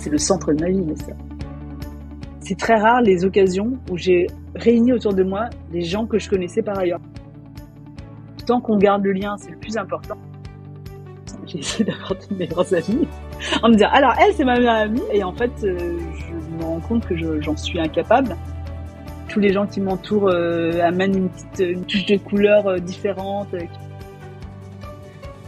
c'est le centre de ma vie, mais ça. C'est très rare les occasions où j'ai réuni autour de moi des gens que je connaissais par ailleurs. Tant qu'on garde le lien, c'est le plus important. J'ai essayé d'avoir de mes meilleures amies en me disant, alors elle, c'est ma meilleure amie. Et en fait, je me rends compte que j'en suis incapable. Tous les gens qui m'entourent amènent une touche de couleur différente.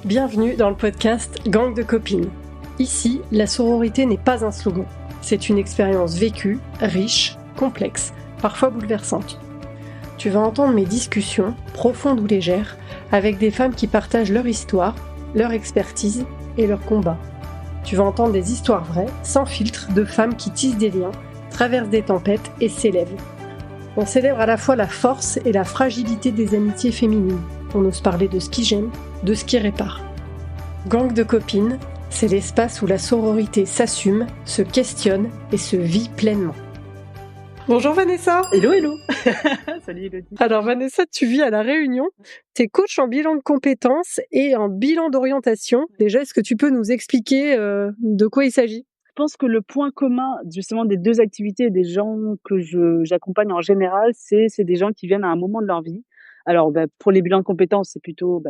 Bienvenue dans le podcast Gang de copines. Ici, la sororité n'est pas un slogan. C'est une expérience vécue, riche, complexe, parfois bouleversante. Tu vas entendre mes discussions, profondes ou légères, avec des femmes qui partagent leur histoire, leur expertise et leur combat. Tu vas entendre des histoires vraies, sans filtre, de femmes qui tissent des liens, traversent des tempêtes et s'élèvent. On célèbre à la fois la force et la fragilité des amitiés féminines. On ose parler de ce qui gêne, de ce qui répare. Gang de copines, c'est l'espace où la sororité s'assume, se questionne et se vit pleinement. Bonjour Vanessa. Hello, hello. Salut Elodie. Alors Vanessa, tu vis à La Réunion. Tu es coach en bilan de compétences et en bilan d'orientation. Déjà, est-ce que tu peux nous expliquer de quoi il s'agit ? Je pense que le point commun justement des deux activités des gens que j'accompagne en général, c'est des gens qui viennent à un moment de leur vie. Alors pour les bilans de compétences, c'est plutôt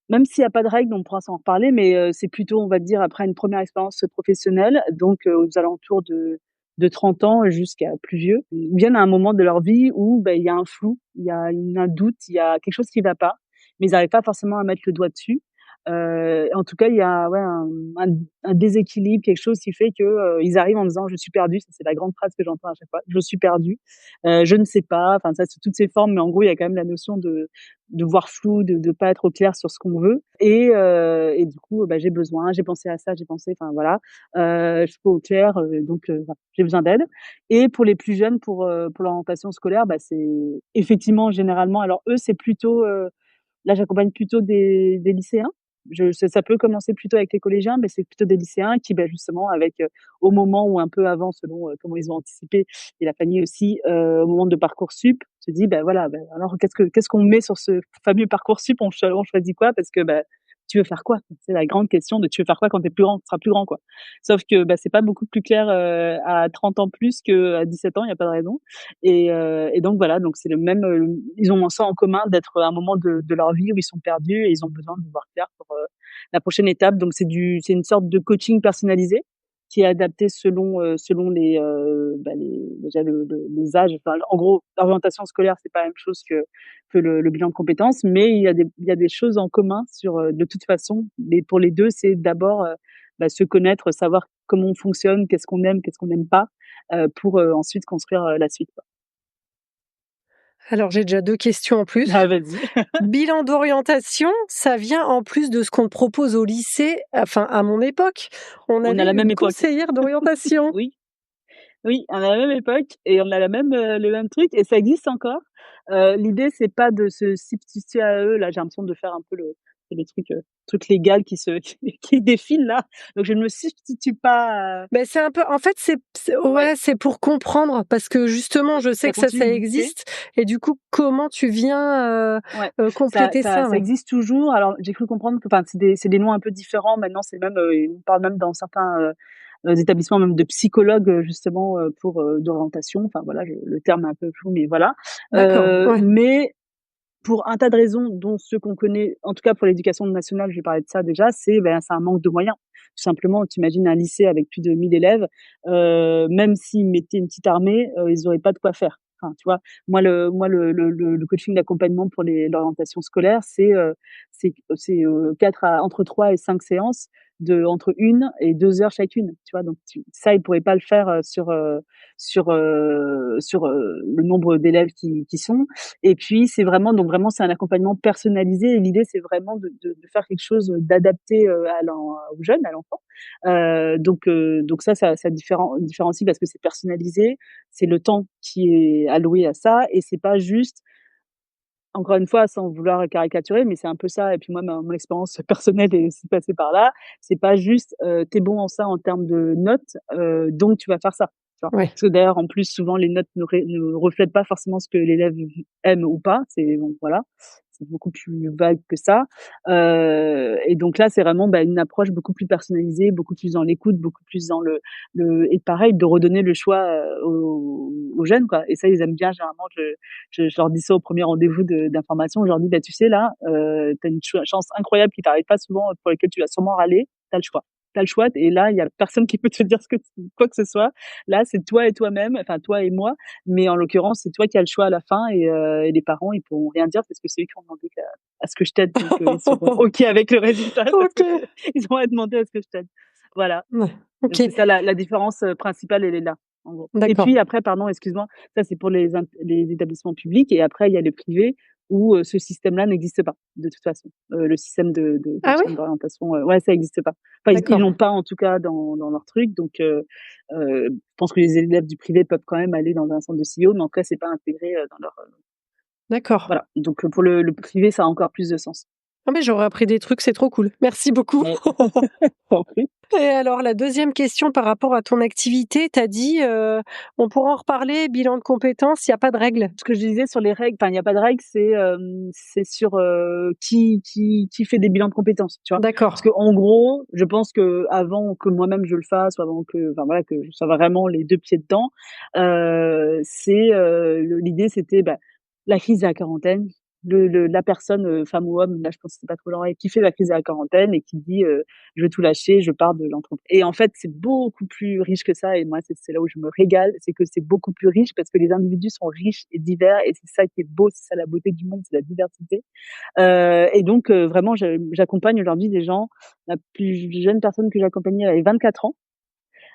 même s'il y a pas de règles, on pourra s'en reparler, mais c'est plutôt, on va dire, après une première expérience professionnelle, donc aux alentours de 30 ans jusqu'à plus vieux. Ils viennent à un moment de leur vie où il y a un flou, il y a un doute, il y a quelque chose qui va pas, mais ils n'arrivent pas forcément à mettre le doigt dessus. En tout cas, il y a un déséquilibre, quelque chose qui fait que ils arrivent en disant: «Je suis perdu». Ça, c'est la grande phrase que j'entends à chaque fois: «Je suis perdu, je ne sais pas». Enfin, ça, c'est toutes ces formes, mais en gros, il y a quand même la notion de voir flou, de pas être au clair sur ce qu'on veut et du coup, j'ai besoin, j'ai pensé à ça, j'ai pensé enfin voilà, je suis pas au clair, donc voilà, j'ai besoin d'aide. Et pour les plus jeunes, pour l'orientation scolaire, c'est effectivement généralement alors eux, c'est plutôt, là, j'accompagne plutôt des lycéens. Ça peut commencer plutôt avec les collégiens, mais c'est plutôt des lycéens qui, justement, avec au moment ou un peu avant, selon comment ils ont anticipé, et la famille aussi, au moment de Parcoursup, se dit, voilà, alors qu'est-ce qu'on met sur ce fameux Parcoursup? On choisit quoi? Parce que tu veux faire quoi? C'est la grande question de tu veux faire quoi quand tu es plus grand, tu seras plus grand, quoi. Sauf que c'est pas beaucoup plus clair à 30 ans plus qu'à 17 ans, il y a pas de raison. Et donc voilà, donc c'est le même. Ils ont ça en commun d'être à un moment de leur vie où ils sont perdus et ils ont besoin de voir clair pour la prochaine étape. Donc c'est une sorte de coaching personnalisé qui est adapté selon déjà les âges. Enfin, en gros, l'orientation scolaire, c'est pas la même chose que le bilan de compétences, mais il y a des choses en commun de toute façon. Mais pour les deux, c'est d'abord se connaître, savoir comment on fonctionne, qu'est-ce qu'on aime, qu'est-ce qu'on n'aime pas, pour ensuite construire la suite, quoi. Alors j'ai déjà 2 questions en plus. Ah, vas-y. Bilan d'orientation, ça vient en plus de ce qu'on te propose au lycée. Enfin, à mon époque, on avait a la même une époque. conseillère d'orientation. Oui. Oui, on a la même époque et on a le même truc et ça existe encore. L'idée, c'est pas de se substituer à eux. Là, j'ai l'impression de faire un peu le truc légal qui défile là. Donc je ne me substitue pas. C'est un peu, en fait, c'est pour comprendre parce que justement, je sais que ça existe et du coup, comment tu viens compléter ça. Ça existe toujours. Alors j'ai cru comprendre que, enfin, c'est des noms un peu différents. Maintenant, c'est même, on parle même dans certains établissements même de psychologues justement pour d'orientation. Enfin voilà, le terme est un peu flou, mais voilà. D'accord. Ouais. Mais pour un tas de raisons, dont ceux qu'on connaît, en tout cas pour l'éducation nationale, je vais parler de ça déjà, c'est un manque de moyens. Tout simplement, tu imagines un lycée avec plus de 1000 élèves, même s'ils mettaient une petite armée, ils auraient pas de quoi faire. Enfin, tu vois, le coaching d'accompagnement pour l'orientation scolaire, c'est 4 à entre 3 et 5 séances de entre 1 et 2 heures chacune, tu vois? Donc ça, ils pourraient pas le faire sur le nombre d'élèves qui sont. Et puis c'est vraiment c'est un accompagnement personnalisé et l'idée c'est vraiment de faire quelque chose d'adapté aux jeunes, à l'enfant. Donc ça différencie parce que c'est personnalisé, c'est le temps qui est alloué à ça et c'est pas juste, encore une fois, sans vouloir caricaturer, mais c'est un peu ça. Et puis moi, mon expérience personnelle est aussi passée par là. C'est pas juste, tu es bon en ça en termes de notes, donc tu vas faire ça, tu vois? Ouais. Parce que d'ailleurs, en plus, souvent, les notes ne reflètent pas forcément ce que l'élève aime ou pas. C'est bon, voilà, c'est beaucoup plus vague que ça. Et donc là, c'est vraiment, une approche beaucoup plus personnalisée, beaucoup plus dans l'écoute, beaucoup plus dans le et pareil, de redonner le choix, aux jeunes, quoi. Et ça, ils aiment bien généralement. Je leur dis ça au premier rendez-vous d'information. Je leur dis: «Bah, tu sais, là, tu as une chance incroyable qui t'arrive pas souvent, pour laquelle tu vas sûrement râler. Tu as le choix. Tu as le choix et là, il y a personne qui peut te dire quoi que ce soit. Là, c'est toi et toi-même, enfin, toi et moi, mais en l'occurrence, c'est toi qui as le choix à la fin et les parents, ils pourront rien dire parce que c'est eux qui ont demandé à ce que je t'aide, donc ils seront OK avec le résultat parce que OK. ils ont à demander à ce que je t'aide. Voilà, Ouais. donc OK, c'est ça la différence, principale, elle est là, en gros. Et d'accord. puis après, pardon, excuse-moi, ça c'est pour les établissements publics et après il y a les privés où, ce système-là n'existe pas, de toute façon. Le système de Ah oui? centre d'orientation, ouais, ça existe pas. Enfin, ils D'accord, l'ont pas en tout cas dans leur truc, donc je pense que les élèves du privé peuvent quand même aller dans un centre de CIO, mais en tout cas, c'est pas intégré, dans leur, d'accord. voilà. Donc pour le privé, ça a encore plus de sens. Ah mais j'aurais appris des trucs, c'est trop cool. Merci beaucoup. Ouais. T'en prie. Et alors la deuxième question par rapport à ton activité, tu as dit, on pourra en reparler, bilan de compétences, il y a pas de règle? Ce que je disais sur les règles, enfin, il y a pas de règles, c'est sur, qui fait des bilans de compétences, tu vois? Parce D'accord. qu'en gros, je pense qu'avant que moi-même je le fasse ou avant que enfin voilà, que je sois vraiment les 2 pieds dedans, l'idée c'était, la crise de la quarantaine, la personne, femme ou homme, là je pense que c'est pas trop leur règle, qui fait la crise de la quarantaine et qui dit, «Je veux tout lâcher, je pars de l'entreprise». Et en fait, c'est beaucoup plus riche que ça et moi, c'est là où je me régale, c'est que c'est beaucoup plus riche parce que les individus sont riches et divers et c'est ça qui est beau, c'est ça la beauté du monde, c'est la diversité. Et donc vraiment, j'accompagne aujourd'hui des gens. La plus jeune personne que j'ai accompagnée, elle avait 24 ans,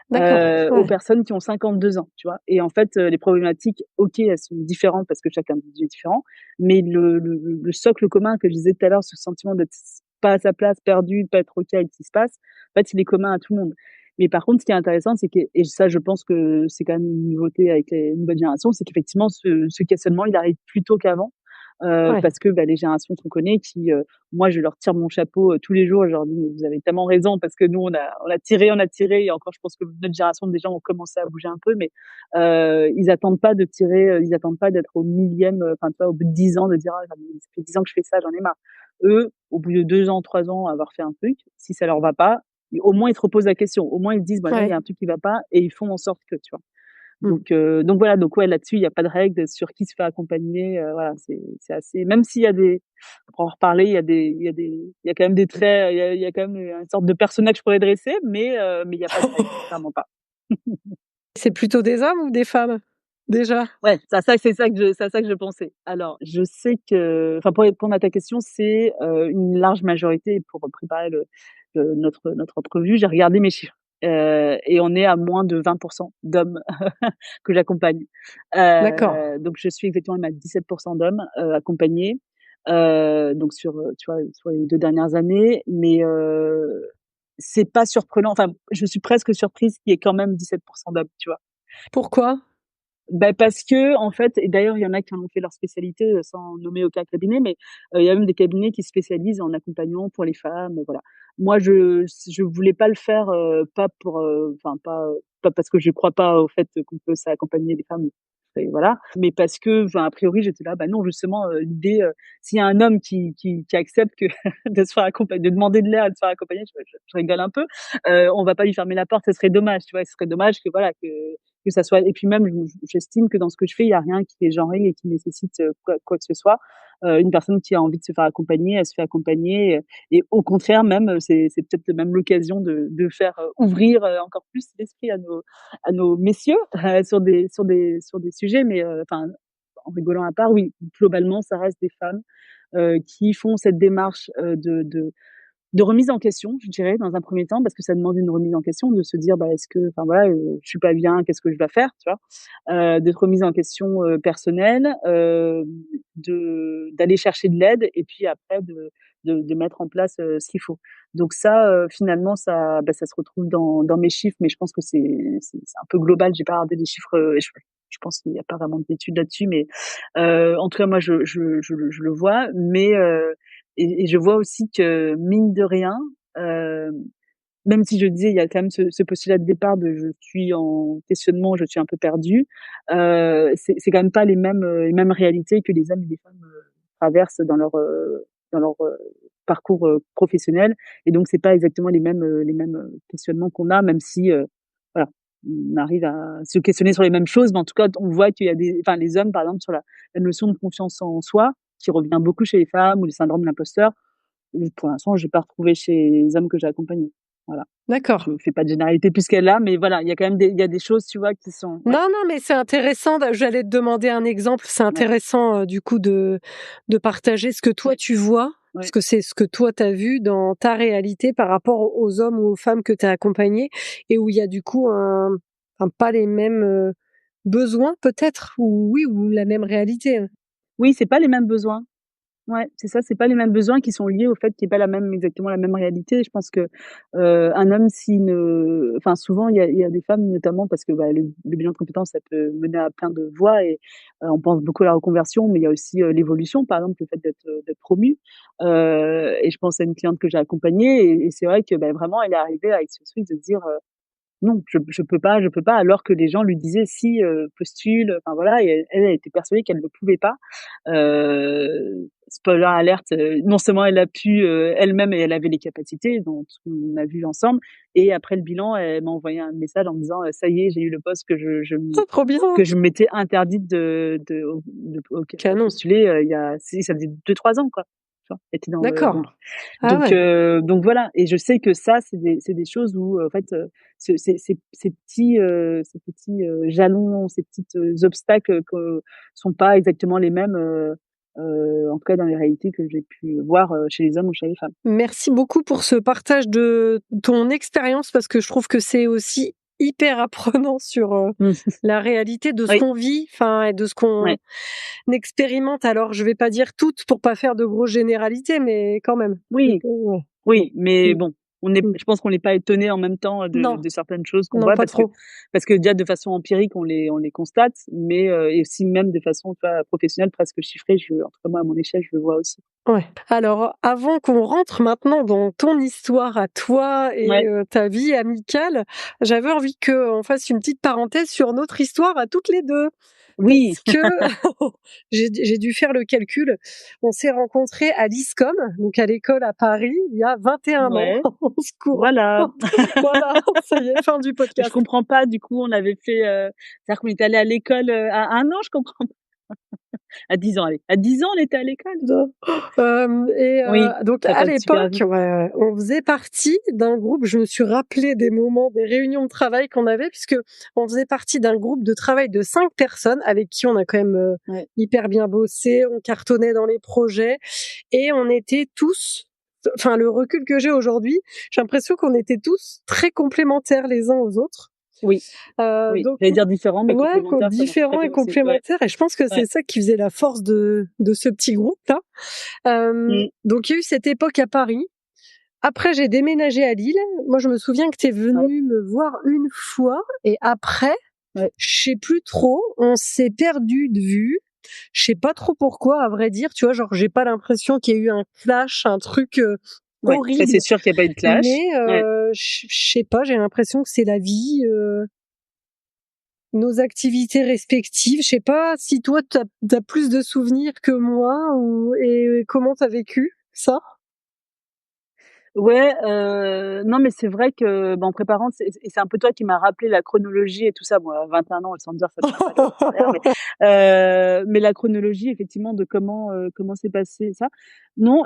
D'accord, aux ouais. personnes qui ont 52 ans, tu vois? Et en fait, les problématiques, OK, elles sont différentes parce que chaque individu est différent, mais le socle commun que je disais tout à l'heure, ce sentiment d'être pas à sa place, perdu, de pas être OK avec ce qui se passe, en fait, il est commun à tout le monde. Mais par contre, ce qui est intéressant, c'est que et ça, je pense que c'est quand même une nouveauté avec les nouvelles générations, c'est qu'effectivement ce questionnement, il arrive plus tôt qu'avant, Ouais. parce que, les générations qu'on connaît qui, moi, je leur tire mon chapeau, tous les jours. Je leur dis: «Mais vous avez tellement raison» parce que nous, on a tiré et encore, je pense que notre génération, des gens ont commencé à bouger un peu, mais ils attendent pas de tirer, ils attendent pas d'être au millième, enfin, tu vois, au bout de 10 ans, de dire: «Ah, ça fait 10 ans que je fais ça, j'en ai marre». Eux, au bout de 2 ans, 3 ans, avoir fait un truc, si ça leur va pas, au moins ils se reposent la question. Au moins ils se disent: «Bah, là, il y Ouais. a un truc qui va pas» et ils font en sorte que, tu vois? Mmh. Donc voilà, donc ouais, là-dessus, il y a pas de règle sur qui se fait accompagner, voilà, c'est assez même s'il y a des on en reparler, il y a quand même des traits, il y a quand même, une sorte de personnage que je pourrais dresser, mais il y a pas de règle, clairement pas. C'est plutôt des hommes ou des femmes? Déjà? Ouais, c'est à ça que je pensais. Alors, je sais que enfin, pour répondre à ta question, c'est, une large majorité pour préparer notre entrevue, j'ai regardé mes chiffres, et on est à moins de 20 d'hommes que j'accompagne. D'accord. Donc je suis effectivement même à 17 d'hommes, accompagnés, donc tu vois, sur les 2 dernières années, mais c'est pas surprenant, enfin, je suis presque surprise qu'il y ait quand même 17 d'hommes, tu vois? Pourquoi? Parce que en fait et d'ailleurs, il y en a qui en ont fait leur spécialité, sans nommer aucun cabinet, mais il y a même des cabinets qui se spécialisent en accompagnement pour les femmes, voilà. Moi, je voulais pas le faire, pas pour, enfin pas parce que je crois pas au fait qu'on peut s'accompagner les femmes et voilà, mais parce que, enfin, a priori, j'étais là, non, justement, l'idée, s'il y a un homme qui accepte que de se faire accompagner, de demander de l'aide, de se faire accompagner, je rigole un peu, on va pas lui fermer la porte, ce serait dommage, tu vois? Ce serait dommage que voilà, que ça soit et puis même j'estime que dans ce que je fais, il y a rien qui est genré et qui nécessite, quoi que ce soit. Une personne qui a envie de se faire accompagner, elle se fait accompagner, et au contraire même, c'est peut-être même l'occasion de faire, ouvrir, encore plus l'esprit à nos messieurs, sur des sujets, mais enfin, en rigolant à part, oui, globalement, ça reste des femmes, qui font cette démarche, de remise en question, je dirais, dans un premier temps, parce que ça demande une remise en question, de se dire: «Est-ce que enfin voilà, je suis pas bien, qu'est-ce que je dois faire?» Tu vois? De remise en question, personnelle, de d'aller chercher de l'aide et puis après de mettre en place, ce qu'il faut. Donc ça, finalement, ça se retrouve dans mes chiffres, mais je pense que c'est un peu global. J'ai pas regardé les chiffres, et je pense qu'il y a pas vraiment d'études là-dessus, mais en tout cas, moi, je le vois, mais et je vois aussi que mine de rien, heu, même si je disais, il y a quand même ce postulat de départ de je suis en questionnement, je suis un peu perdue, c'est quand même pas les mêmes réalités que les hommes et les femmes, traversent dans leur parcours professionnel. Et donc c'est pas exactement les mêmes questionnements qu'on a, même si voilà, on arrive à se questionner sur les mêmes choses, mais en tout cas on voit qu'il y a enfin les hommes par exemple sur la notion de confiance en soi qui revient beaucoup chez les femmes, ou le syndrome de l'imposteur. Pour l'instant, j'ai pas retrouvé chez les hommes que j'ai accompagnés. Voilà. D'accord. Je fais pas de généralité plus qu'elle là, mais voilà, il y a quand même il y a des choses, tu vois, qui sont ouais. Non, non, mais c'est intéressant. J'allais te demander un exemple. C'est Ouais. intéressant, du coup, de partager ce que toi Ouais. tu vois, parce Ouais. que c'est ce que toi tu as vu dans ta réalité par rapport aux hommes ou aux femmes que tu as accompagnés, et où il y a du coup pas les mêmes besoins peut-être, ou oui, ou la même réalité. Oui, c'est pas les mêmes besoins. Ouais, c'est ça, c'est pas les mêmes besoins qui sont liés au fait qu'il y ait pas exactement la même réalité. Je pense que, un homme s'il ne enfin souvent il y a des femmes notamment parce que, bah, le bilan de compétences ça peut mener à plein de voies et on pense beaucoup à la reconversion, mais il y a aussi, l'évolution, par exemple, le fait d'être promu. Et je pense à une cliente que j'ai accompagnée et c'est vrai que, bah, vraiment elle est arrivée avec ce truc de se dire, non, je peux pas, alors que les gens lui disaient: «Si, postule», enfin voilà, et elle était persuadée qu'elle ne pouvait pas. Spoiler alert, non seulement elle a pu, elle-même, et elle avait les capacités dont on a vu ensemble, et après le bilan, elle m'a envoyé un message en me disant: «Ça y est, j'ai eu le poste Ah, trop bien! que je m'étais interdite auquel Canon. postuler, il y a ça faisait 2-3 ans, quoi». Tu vois? Elle était dans le D'accord. Ah ouais. donc voilà, et je sais que ça, c'est des choses où, en fait, ces petits, jalons, ces petits obstacles que sont pas exactement les mêmes, en tout cas dans les réalités que j'ai pu voir, chez les hommes ou chez les femmes. Merci beaucoup pour ce partage de ton expérience, parce que je trouve que c'est aussi hyper apprenant sur Mmh. la réalité de ce Oui, qu'on vit, enfin, et de ce qu'on ouais. expérimente. Alors, je vais pas dire toutes pour pas faire de grosses généralités, mais quand même. Oui. Ouais. Oui, mais Mm, bon, mm. je pense qu'on n'est pas étonné en même temps Non, de certaines choses qu'on non, voit, pas trop. parce que déjà de façon empirique on les constate, mais et aussi même de façon, tu vois, professionnelle, presque chiffrée, en tout cas moi à mon échelle, je le vois aussi. Ouais. Alors, avant qu'on rentre maintenant dans ton histoire à toi et Ouais, ta vie amicale, j'avais envie qu'on fasse une petite parenthèse sur notre histoire à toutes les deux. oui, Parce que j'ai dû faire le calcul. On s'est rencontrés à l'ISCOM, donc à l'école à Paris, il y a 21 ans. ouais, Au secours. voilà. Voilà, ça y est, fin du Je podcast. comprends pas, du coup, on avait fait, c'est-à-dire qu'on était allés à l'école, à 1 an, je comprends pas. À 10 ans, allez, à 10 ans on était à l'école? Oui, Donc ça à passe super l'époque, vite. ouais, on faisait partie d'un groupe. Je me suis rappelé des moments, des réunions de travail qu'on avait, puisque on faisait partie d'un groupe de travail de 5 personnes avec qui on a quand même Ouais. hyper bien bossé, on cartonnait dans les projets, et on était tous, enfin le recul que j'ai aujourd'hui, j'ai l'impression qu'on était tous très complémentaires les uns aux autres. Oui, oui, Donc j'allais dire différent, mais ouais, complémentaire, ça marche très différents et bien aussi. Ouais, complémentaires, et je pense que c'est ouais. ça qui faisait la force de ce petit groupe-là. Mmh. Donc il y a eu cette époque à Paris. Après, j'ai déménagé à Lille. Moi, je me souviens que tu es Ouais, venu me voir une fois, et après, ouais. je sais plus trop, on s'est perdu de vue. Je sais pas trop pourquoi, à vrai dire, tu vois, genre j'ai pas l'impression qu'il y ait eu un clash, un truc Ouais, ça c'est horrible, sûr qu'il y a pas eu de clash. mais Ouais. je sais pas, j'ai l'impression que c'est la vie, nos activités respectives. Je sais pas si toi t'as plus de souvenirs que moi, ou et comment t'as vécu ça? Ouais, non, mais c'est vrai que, bah, en préparant, c'est un peu toi qui m'as rappelé la chronologie et tout ça. Bon, à 21 ans, sans dire, ça me paraît extraordinaire, mais la chronologie effectivement de comment s'est passé ça. Non,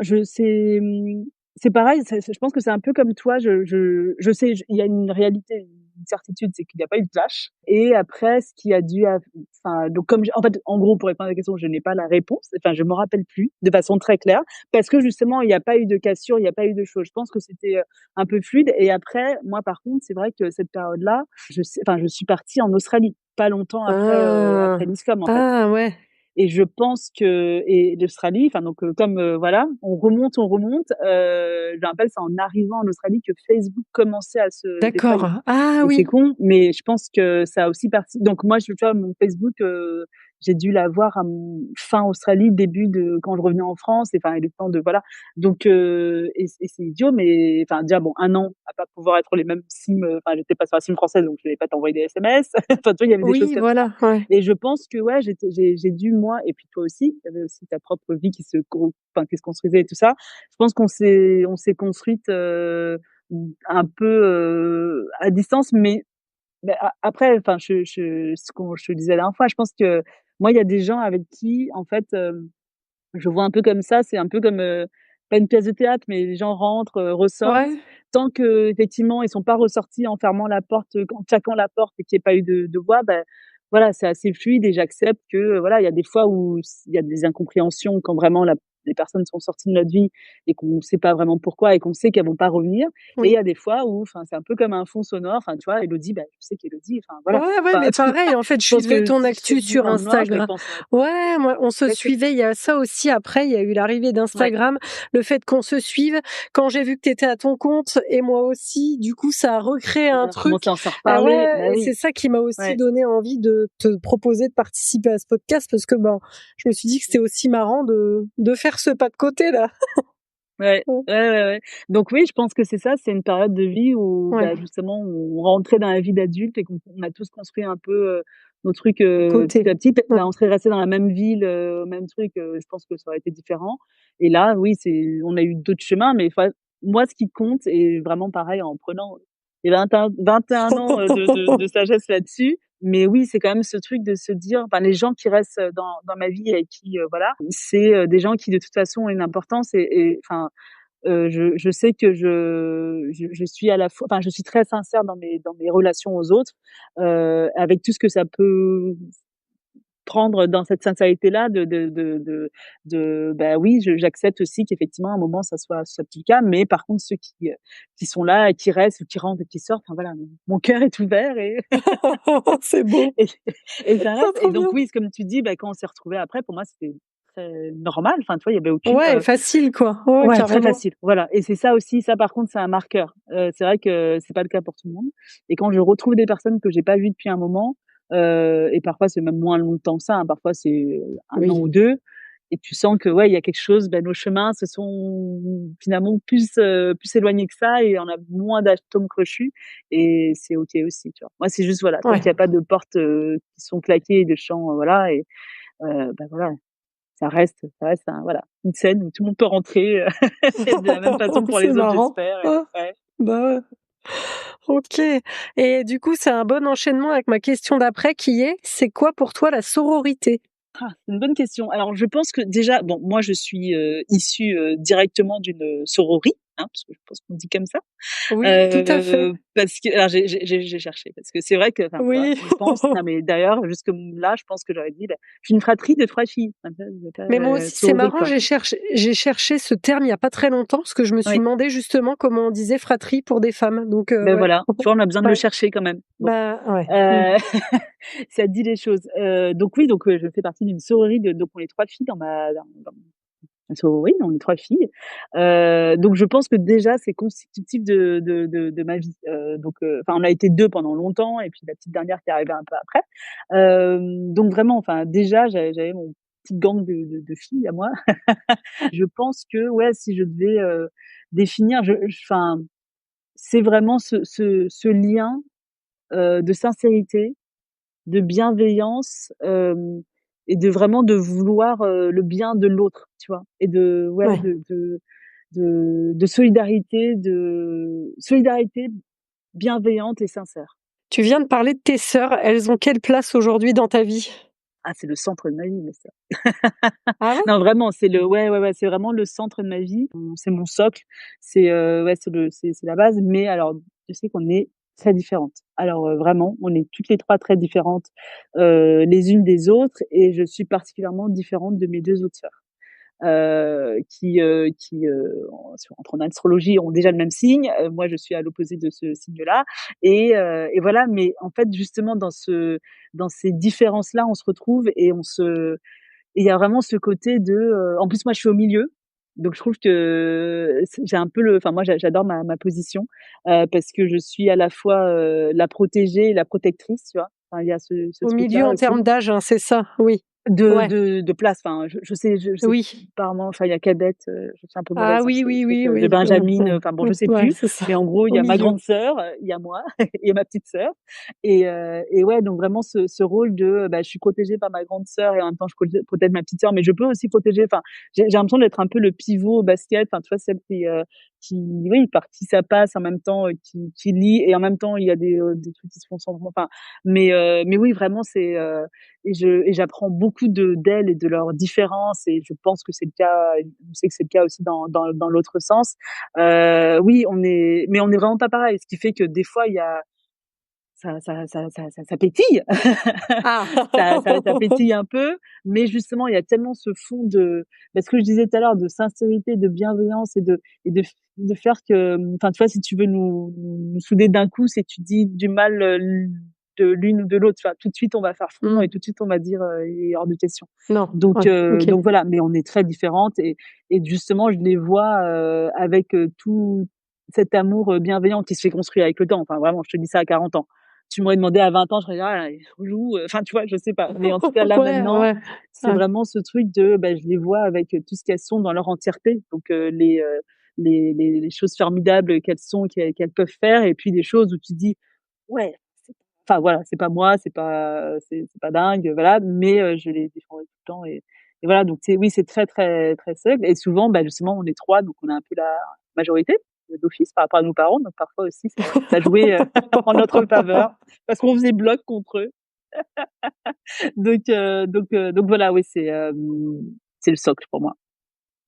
c'est pareil, je pense que c'est un peu comme toi, je sais, il y a une réalité, une certitude, c'est qu'il y a pas eu de clash, et après ce qui a dû av enfin, donc comme en fait, en gros, pour répondre à la question, je n'ai pas la réponse, enfin, je m'en rappelle plus de façon très claire. Parce que justement, il n'y a pas eu de cassure, il n'y a pas eu de choses. Je pense que c'était, un peu fluide, et après, moi, par contre, c'est vrai que cette période-là, je suis partie en Australie, pas longtemps après, Ah. après l'ISCOM, en fait. Ah ouais. Et je pense que et l'Australie, enfin donc, comme, voilà, on remonte, je me rappelle, c'est en arrivant en Australie que Facebook commençait à se déployer. D'accord. Ah Et c'est oui. con, mais je pense que ça a aussi parti, donc moi, tu vois, mon Facebook, j'ai dû la voir fin Australie, début de quand je revenais en France, et enfin, et le temps de voilà. Donc et c'est idiot, mais enfin, déjà bon, 1 an à pas pouvoir être les mêmes SIM, enfin, j'étais pas sur la SIM française, donc je n'allais pas t'envoyer des SMS. Enfin, tu vois, il y avait des choses Oui, comme ça. voilà, ouais. Et je pense que ouais, j'ai dû moi, et puis toi aussi, tu avais aussi ta propre vie qui se construisait et tout ça. Je pense qu'on s'est construite, un peu, à distance, mais après, enfin, je te disais la dernière fois, je pense que moi, il y a des gens avec qui, en fait, je vois un peu comme ça, c'est un peu comme, pas une pièce de théâtre, mais les gens rentrent, ressortent. Ouais. Tant qu'effectivement, ils sont pas ressortis en fermant la porte, en claquant la porte, et qu'il y ait pas eu de voix, voilà, c'est assez fluide, et j'accepte que, voilà, il y a des fois où il y a des incompréhensions quand vraiment les personnes sont sorties de notre vie et qu'on sait pas vraiment pourquoi et qu'on sait qu'elles vont pas revenir. Et il y Oui. a des fois où, enfin, c'est un peu comme un fond sonore, enfin, tu vois, Élodie, je sais qu'Élodie, enfin, voilà. Ouais, ouais, Enfin, mais tu vois? pareil, en fait, je Je pense suivais que ton si je te actu dis sur dans le noir, je vais Instagram. penser à toi. Ouais, moi, on se Exactement. suivait. Il y a ça aussi. Après, il y a eu l'arrivée Ouais. d'Instagram, le fait qu'on se suive. Quand j'ai vu que tu étais à ton compte et moi aussi, du coup, ça a recréé On un a truc. commencé à s'en reparler. Ouais, Bah et oui. c'est ça qui m'a aussi Ouais. donné envie de te proposer de participer à ce podcast parce que ben, je me suis dit que c'était aussi marrant de faire ce pas de côté là. Ouais. Ouais, ouais, ouais. Donc oui, je pense que c'est ça, c'est une période de vie où, Ouais, justement, on rentrait dans la vie d'adulte et qu'on a tous construit un peu, nos trucs, petit côté. à petit. Ouais. On serait restés dans la même ville, même truc, je pense que ça aurait été différent. Et là, oui, on a eu d'autres chemins, mais enfin, moi, ce qui compte, et vraiment pareil, en prenant les 21 ans, de sagesse là-dessus, mais oui, c'est quand même ce truc de se dire, enfin, les gens qui restent, dans ma vie et qui, voilà, c'est, des gens qui de toute façon ont une importance, et enfin, je sais que je suis à la fois, enfin, je suis très sincère dans mes relations aux autres, avec tout ce que ça peut prendre dans cette sincérité-là, oui, j'accepte aussi qu'effectivement, à un moment, ça soit plus le cas, mais par contre, ceux qui sont là et qui restent ou qui rentrent et qui sortent, enfin voilà, mon cœur est ouvert, C'est beau. et et ça Ah, reste. Et trop donc bien. oui, c'est comme tu dis, quand on s'est retrouvés après, pour moi, c'était très normal. Enfin, tu vois, il y avait aucune, Ouais, facile quoi. Ouais, ouais, très carrément. facile, voilà. Et c'est ça aussi, ça par contre, c'est un marqueur. C'est vrai que c'est pas le cas pour tout le monde, et quand je retrouve des personnes que j'ai pas vues depuis un moment, et parfois c'est même moins longtemps que ça, hein, parfois c'est, 1 an Oui. ou 2, et tu sens que, ouais, il y a quelque chose, nos chemins se sont finalement plus éloignés que ça, et on a moins d'atomes crochus, et c'est OK aussi, tu vois? Moi, c'est juste, voilà, tant Ouais. qu'il y a pas de portes, qui sont claquées et de champs, voilà, et voilà, ça reste voilà, une scène où tout le monde peut rentrer, de la même façon pour C'est les autres, marrant. j'espère, Ah, ouais. bah ouais. OK. Et du coup, c'est un bon enchaînement avec ma question d'après qui est, c'est quoi pour toi la sororité? Ah, c'est une bonne question. Alors, je pense que déjà, bon, moi, je suis, issue, directement d'une, sororie, hein, parce que je pense qu'on dit comme ça. Oui, tout à fait. Parce que alors j'ai cherché, parce que c'est vrai que, enfin, voilà, Oui. on y pense. Non, mais d'ailleurs, jusque là, je pense que j'aurais dit, je suis une fratrie de 3 filles, Mais moi aussi, c'est sororie, marrant, quoi. j'ai cherché ce terme il y a pas très longtemps parce que je me suis Oui, demandé justement comment on disait fratrie pour des femmes. Donc ouais. voilà, tu vois, on a besoin de le Ouais. chercher quand même. Bon, Bah ouais. Mmh. heu, ça dit les choses. Donc oui, donc je fais partie d'une sororie, donc on est 3 filles dans oui, on est 3 filles. Donc je pense que déjà c'est constitutif de ma vie. Donc enfin, on a été 2 pendant longtemps, et puis la petite dernière qui est arrivée un peu après. Donc vraiment, enfin déjà j'avais mon petit gang de filles à moi. Je pense que, ouais, si je devais, définir, enfin, c'est vraiment ce lien, de sincérité, de bienveillance, et de vraiment de vouloir, le bien de l'autre, tu vois? Et ouais, Ouais. de solidarité bienveillante et sincère. Tu viens de parler de tes sœurs, elles ont quelle place aujourd'hui dans ta vie? Ah, c'est le centre de ma vie, mais ça. Ah ouais? Non, vraiment, c'est ouais, ouais, ouais, c'est vraiment le centre de ma vie. C'est mon socle. C'est, ouais, c'est la base. Mais alors, tu sais qu'on est très différentes. Alors, vraiment, on est toutes les 3 très différentes, les unes des autres, et je suis particulièrement différente de mes 2 autres sœurs. Entre en astrologie, ont déjà le même signe. Moi, je suis à l'opposé de ce signe-là, et voilà. Mais en fait, justement, dans ces différences-là, on se retrouve, et il y a vraiment ce côté de, en plus, moi, je suis au milieu, donc je trouve que j'ai un peu enfin, moi, j'adore ma position, parce que je suis à la fois, la protégée et la protectrice, tu vois? Enfin, il y a ce Au milieu truc-là en termes aussi. d'âge, hein, c'est ça? Oui. Ouais. De place. Enfin, je sais Oui. apparemment, enfin, il y a cadette, je suis un peu mauvaise Ah dans oui, ces oui, trucs, oui, de oui. benjamine, enfin bon, je sais Ouais, plus. c'est ça. Mais en gros, il Au y a ma milieu. grande sœur, il y a moi et ma petite sœur et ouais, donc vraiment ce rôle de, bah, je suis protégée par ma grande sœur et en même temps je protège ma petite sœur, mais je peux aussi protéger, enfin, j'ai l'impression d'être un peu le pivot au basket, enfin, tu vois, celle qui oui, par qui ça passe, en même temps, qui lie et en même temps, il y a des trucs qui se font sans enfin, mais oui, vraiment, et j'apprends beaucoup d'elles et de leurs différences et je pense que c'est le cas, je sais que c'est le cas aussi dans l'autre sens. Oui, mais on est vraiment pas pareil, ce qui fait que des fois il y a ça pétille. Ah! Ça pétille un peu, mais justement il y a tellement ce fond de ce que je disais tout à l'heure, de sincérité, de bienveillance et de faire que, enfin, tu vois, si tu veux nous souder d'un coup, c'est que tu dis du mal, de l'une ou de l'autre, tu vois? Tout de suite on va faire front et Mmh. tout de suite on va dire, «Il est hors de question». Non, ouais, OK. Donc voilà, mais on est très différentes et justement je les vois, avec, tout cet amour, bienveillant qui se fait construire avec le temps. Enfin vraiment, je te dis ça à 40 ans. Tu m'aurais demandé à 20 ans, je serais dit: «Ah, elle est relou», enfin, tu vois? Je sais pas. Mais en tout cas, là, Ouais, maintenant, ouais. c'est Ouais. vraiment ce truc de, bah, je les vois avec, tout ce qu'elles sont dans leur entièreté. Donc, les choses formidables qu'elles sont, qu'elles peuvent faire et puis des choses où tu te dis: «Ouais, c'est enfin, voilà, c'est pas moi, c'est pas dingue, voilà, mais, je les défendrai tout le temps» et voilà, donc oui, c'est très, très, très seul et souvent, bah, justement, on est 3 donc on est un peu la majorité, d'office par rapport à nos parents, donc parfois aussi ça jouait, en notre faveur parce qu'on faisait bloc contre eux. Donc voilà, oui, c'est le socle pour moi.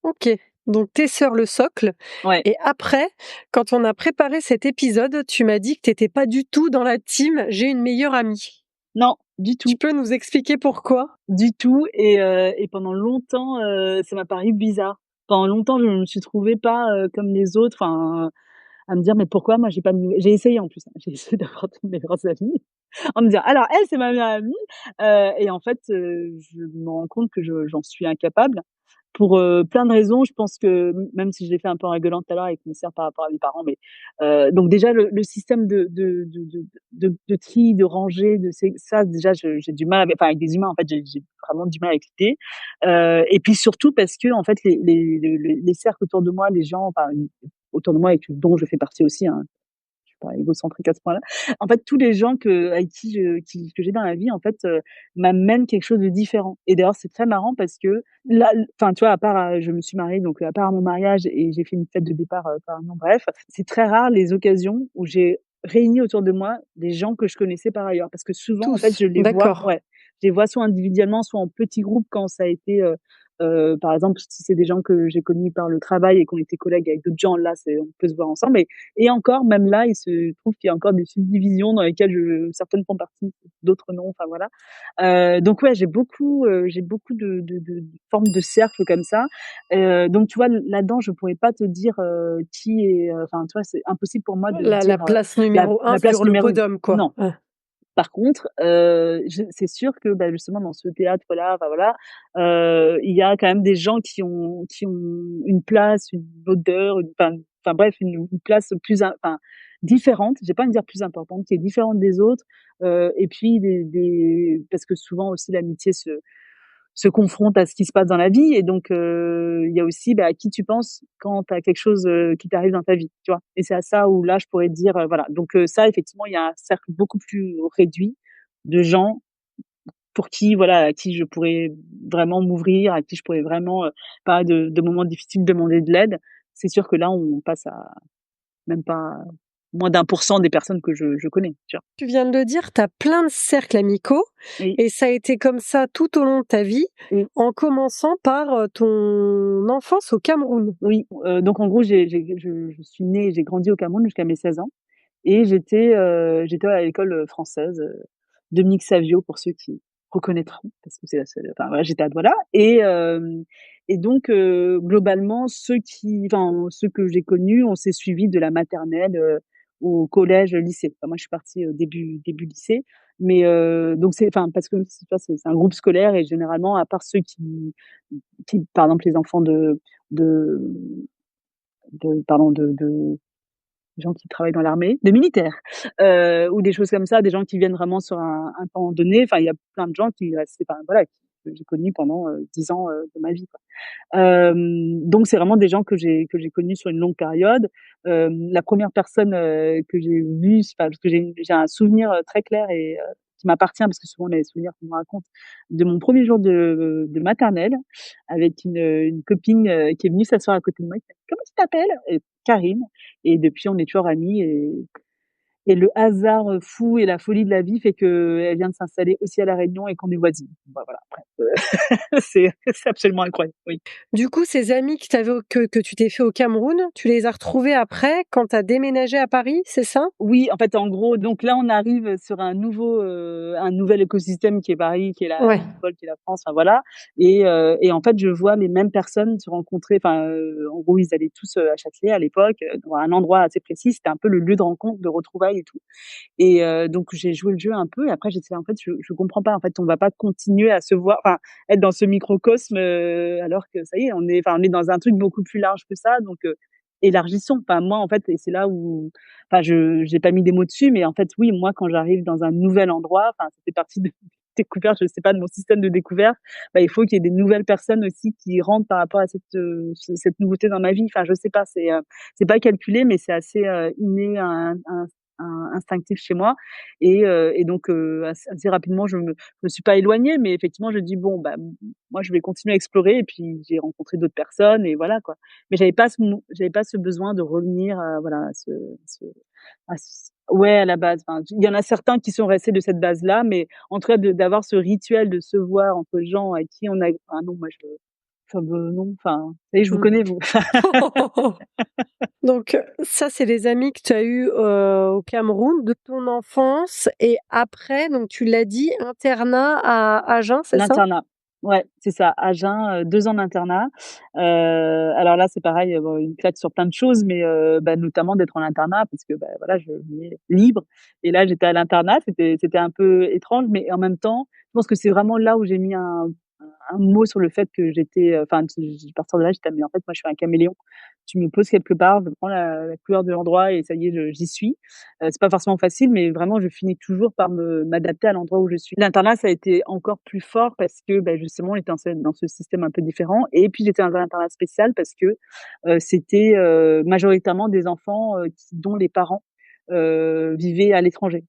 OK. Donc tes sœurs, le socle. Ouais, Et après, quand on a préparé cet épisode, tu m'as dit que tu étais pas du tout dans la team «J'ai une meilleure amie». non, du Tu tout, peux nous expliquer pourquoi? du tout et pendant longtemps, ça m'a paru bizarre. Pendant longtemps, je me suis trouvée pas, comme les autres, enfin, à me dire: «Mais pourquoi moi j'ai pas de nouvel» j'ai essayé en plus, hein, j'ai essayé d'avoir de meilleures amies en me disant: «Alors elle, c'est ma meilleure amie», et en fait, je me rends compte que j'en suis incapable pour, plein de raisons. Je pense que même si je l'ai fait un peu en rigolant tout à l'heure avec mes sœurs par rapport à mes parents, mais donc déjà le système de tri, de rangée, de ça déjà j'ai du mal avec enfin avec des humains en fait, j'ai vraiment du mal avec l'idée, et puis surtout parce qu'en fait les cercles autour de moi, les gens enfin autour de moi et dont je fais partie aussi, hein, je suis pas égocentrique à ce point-là. En fait, tous les gens avec que j'ai dans la vie, en fait, m'amènent quelque chose de différent. Et d'ailleurs, c'est très marrant parce que là, enfin, tu vois, à part, je me suis mariée, donc à part à mon mariage et j'ai fait une fête de départ, par an, bref, c'est très rare les occasions où j'ai réuni autour de moi des gens que je connaissais par ailleurs. Parce que souvent, en fait, Tous, d'accord. ouais, je les vois soit individuellement, soit en petits groupes quand ça a été, par exemple, si c'est des gens que j'ai connus par le travail et qu'on était collègues avec d'autres gens, là, on peut se voir ensemble. Et encore, même là, il se trouve qu'il y a encore des subdivisions dans lesquelles certaines font partie, d'autres non, enfin voilà. Donc ouais, j'ai beaucoup de formes de cercles comme ça. Donc tu vois, là-dedans, je pourrais pas te dire, qui est, enfin, tu vois, c'est impossible pour moi de La dire, place la numéro un la place sur le numéro 1. podium, quoi. Non. Ouais. Par contre, c'est sûr que, bah, justement dans ce théâtre-là, enfin voilà, il y a quand même des gens qui ont une place, une odeur, enfin bref, une place plus enfin différente, j'ai pas envie de dire plus importante, qui est différente des autres, et puis des parce que souvent aussi l'amitié se confronte à ce qui se passe dans la vie et donc il y a aussi, bah, à qui tu penses quand tu as quelque chose, qui t'arrive dans ta vie, tu vois? Et c'est à ça où là, je pourrais te dire, voilà, donc ça effectivement, il y a un cercle beaucoup plus réduit de gens pour qui, voilà, à qui je pourrais vraiment m'ouvrir, à qui je pourrais vraiment, parler de moments difficiles, demander de l'aide. C'est sûr que là, on passe à même pas moins d'1 % des personnes que je connais, tu vois? Tu viens de le dire, tu as plein de cercles amicaux Oui, et ça a été comme ça tout au long de ta vie, oui. en commençant par, ton enfance au Cameroun. Oui, donc en gros, je suis née et j'ai grandi au Cameroun jusqu'à mes 16 ans et j'étais à l'école, française, Dominique Savio pour ceux qui reconnaîtront parce que c'est la seule enfin voilà, j'étais à Douala et donc globalement, ceux que j'ai connus, on s'est suivis de la maternelle, au collège, lycée. Enfin moi, je suis partie, début lycée, mais donc c'est enfin parce que tu vois, c'est un groupe scolaire et généralement, à part ceux qui par exemple, les enfants de pardon, de gens qui travaillent dans l'armée, de militaires, ou des choses comme ça, des gens qui viennent vraiment sur un temps donné. Enfin, il y a plein de gens qui restent enfin, voilà, j'ai connus pendant, 10 ans, de ma vie, quoi. Donc c'est vraiment des gens que j'ai connus sur une longue période. La première personne, que j'ai vue, enfin parce que j'ai un souvenir, très clair et qui m'appartient parce que souvent on a des souvenirs qu'on me raconte, de mon premier jour de maternelle avec une copine, qui est venue s'asseoir à côté de moi, qui m'a dit: «Comment tu t'appelles?» Et Karine, et depuis on est toujours amies, et le hasard, fou et la folie de la vie fait qu'elle vient de s'installer aussi à La Réunion et qu'on est voisines. Bah, voilà, bref, c'est absolument incroyable, oui. Du coup, ces amis que tu t'es fait au Cameroun, tu les as retrouvés après quand tu as déménagé à Paris, c'est ça? Oui, en fait, en gros, donc là, on arrive sur un nouvel écosystème qui est Paris, qui est la Ouais. métropole, qui est la France, enfin voilà, et en fait, je vois les mêmes personnes se rencontrer, enfin, en gros, ils allaient tous, à Châtelet à l'époque, dans un endroit assez précis. C'était un peu le lieu de rencontre, de retrouvailles et tout, et donc j'ai joué le jeu un peu et après j'étais en fait, je comprends pas, en fait, on va pas continuer à se voir, enfin, être dans ce microcosme, alors que ça y est, on est dans un truc beaucoup plus large que ça, donc élargissons. Enfin, moi, en fait, et c'est là où, enfin, je j'ai pas mis des mots dessus, mais en fait, oui, moi, quand j'arrive dans un nouvel endroit, enfin, ça fait partie de découverte, je sais pas, de mon système de découverte, bah, il faut qu'il y ait des nouvelles personnes aussi qui rentrent par rapport à cette nouveauté dans ma vie. Enfin, je sais pas, c'est pas calculé, mais c'est assez, inné, instinctif chez moi, et donc assez rapidement, je me suis pas éloignée, mais effectivement, je dis: «Bon, bah, moi, je vais continuer à explorer», et puis j'ai rencontré d'autres personnes et voilà, quoi. Mais j'avais pas ce besoin de revenir, voilà, ouais, à la base. Enfin, il y en a certains qui sont restés de cette base-là, mais en tout cas d'avoir ce rituel de se voir entre gens avec qui on a, ah non, moi non, enfin, ça y est, je vous Mmh. connais, vous. Donc, ça, c'est les amis que tu as eus, au Cameroun de ton enfance et après, donc tu l'as dit, internat à Agen, c'est ça? L'internat. Ouais, c'est ça, Agen, 2 ans d'internat. Alors là, c'est pareil, bon, une claque sur plein de choses, mais bah, notamment d'être en internat parce que, bah, voilà, je venais libre, et là, j'étais à l'internat, c'était un peu étrange, mais en même temps, je pense que c'est vraiment là où j'ai mis un mot sur le fait que j'étais, enfin, à partir de là, j'étais: «Mais en fait, moi, je suis un caméléon. Tu me poses quelque part, je prends la couleur de l'endroit et ça y est, j'y suis». C'est pas forcément facile, mais vraiment, je finis toujours par m'adapter à l'endroit où je suis. L'internat, ça a été encore plus fort parce que, bah, justement, on était dans ce système un peu différent, et puis j'étais dans un internat spécial parce que, c'était, majoritairement des enfants, dont les parents, vivaient à l'étranger,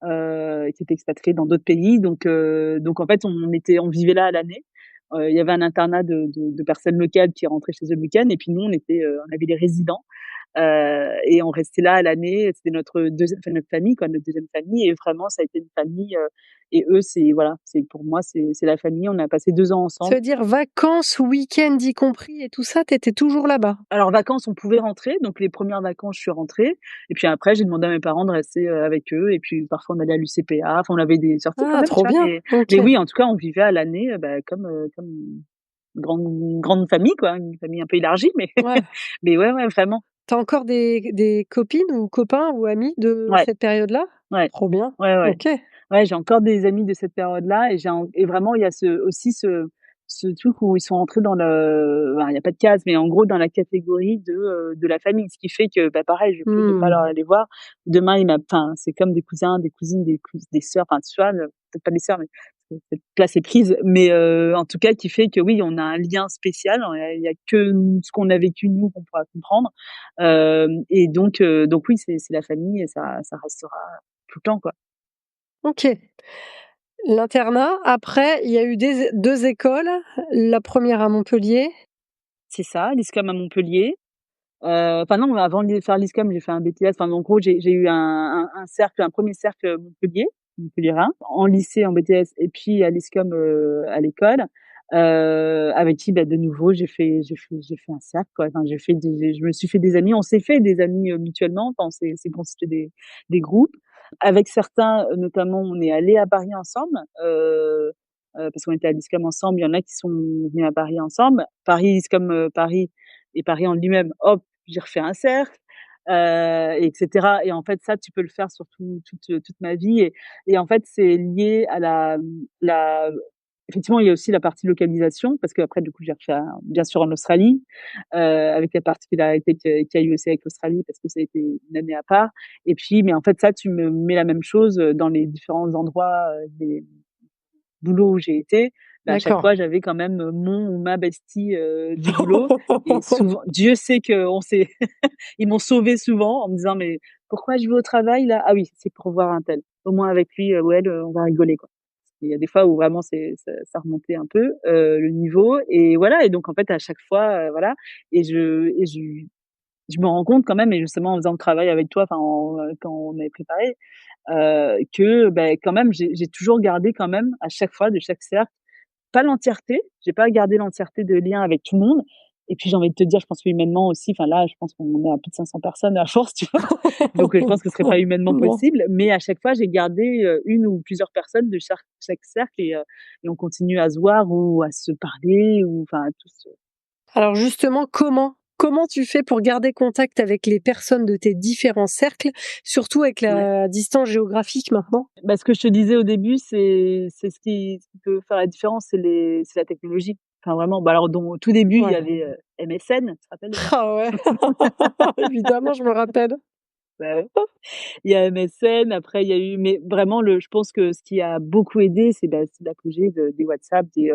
qui étaient expatriés dans d'autres pays. Donc en fait, on vivait là à l'année. Il y avait un internat de personnes locales qui rentraient chez eux le week-end, et puis nous, on avait les résidents. Et on restait là à l'année. C'était notre famille, quoi, notre deuxième famille, et vraiment ça a été une famille, et eux, c'est, voilà, c'est, pour moi, c'est la famille. On a passé 2 ans Ça ensemble. veut dire vacances, week-end y compris et tout ça, tu étais toujours là-bas? Alors vacances, on pouvait rentrer, donc les premières vacances, je suis rentrée, et puis après j'ai demandé à mes parents de rester, avec eux, et puis parfois on allait à l'UCPA, enfin on avait des sorties quand Ah, même, trop tu vois? bien! OK. Mais oui, en tout cas, on vivait à l'année, bah, comme une grande famille, quoi, une famille un peu élargie, mais Ouais. mais ouais, ouais, vraiment. Tu as encore des copines ou copains ou amis de Ouais, cette période-là? ouais, Trop bien. ouais, ouais. OK. Ouais, j'ai encore des amis de cette période-là, et vraiment il y a ce truc où ils sont entrés dans le, enfin, il y a pas de case, mais en gros dans la catégorie de la famille. Ce qui fait que, bah, pareil, je peux ne pas leur Mmh. aller voir. Demain, enfin, c'est comme des cousins, des cousines, des sœurs, enfin, tu vois? Peut-être pas des sœurs, mais cette place est prise, mais en tout cas qui fait que oui, on a un lien spécial. Il y a que ce qu'on a vécu nous qu'on pourra comprendre. Et donc oui, c'est la famille, et ça restera tout le temps, quoi. OK. L'internat, après, il y a eu 2 écoles. La première à Montpellier. C'est ça, l'ISCOM à Montpellier. Enfin non, avant de faire l'ISCOM, j'ai fait un BTS. Enfin, en gros, j'ai eu un cercle, un premier cercle Montpellier, montpelliérain, en lycée, en BTS, et puis à l'ISCOM, à l'école, avec qui, bah, de nouveau, j'ai fait un cercle, quoi. Enfin, je me suis fait des amis. On s'est fait des amis, mutuellement. Enfin, on s'est constitué des groupes. Avec certains, notamment, on est allés à Paris ensemble, parce qu'on était à l'ISCOM ensemble. Il y en a qui sont venus à Paris ensemble. Paris, l'ISCOM, Paris, et Paris en lui-même, hop, j'ai refait un cercle, et cetera, et en fait, ça, tu peux le faire sur toute ma vie, et en fait, c'est lié à la effectivement, il y a aussi la partie localisation parce qu'après, du coup, j'ai refait bien sûr en Australie, avec la particularité qu'il y a eu aussi avec l'Australie parce que ça a été une année à part, et puis mais en fait, ça, tu me mets la même chose, dans les différents endroits, des boulots où j'ai été. à chaque D'accord. fois, j'avais quand même mon ou ma bestie du boulot. Et souvent, Dieu sait qu'on s'est, ils m'ont sauvé souvent en me disant, mais pourquoi je vais au travail là? Ah oui, c'est pour voir un tel. Au moins avec lui ou elle, on va rigoler quoi. Il y a des fois où vraiment ça remontait un peu le niveau et voilà et donc en fait à chaque fois voilà et je me rends compte quand même et justement en faisant le travail avec toi, enfin quand on avait préparé, que quand même j'ai toujours gardé quand même à chaque fois de chaque cercle, pas l'entièreté, j'ai pas gardé l'entièreté de lien avec tout le monde et puis j'ai envie de te dire, je pense que humainement aussi, enfin là, je pense qu'on est à plus de 500 personnes à force, tu vois? Donc je pense que ce serait pas humainement Bon. possible, mais à chaque fois, j'ai gardé, une ou plusieurs personnes de chaque cercle et on continue à se voir ou à se parler ou enfin à tous, Alors justement, comment tu fais pour garder contact avec les personnes de tes différents cercles, surtout avec ouais. la distance géographique maintenant? Ce que je te disais au début, c'est ce qui peut faire la différence, c'est la technologie. Enfin vraiment, alors au tout début, il y Ouais. avait, MSN, tu te rappelles de Ah ouais. Évidemment, je me rappelle. MSN? Il y a MSN, après il y a eu mais vraiment je pense que ce qui a beaucoup aidé, c'est l'apogée des WhatsApp, des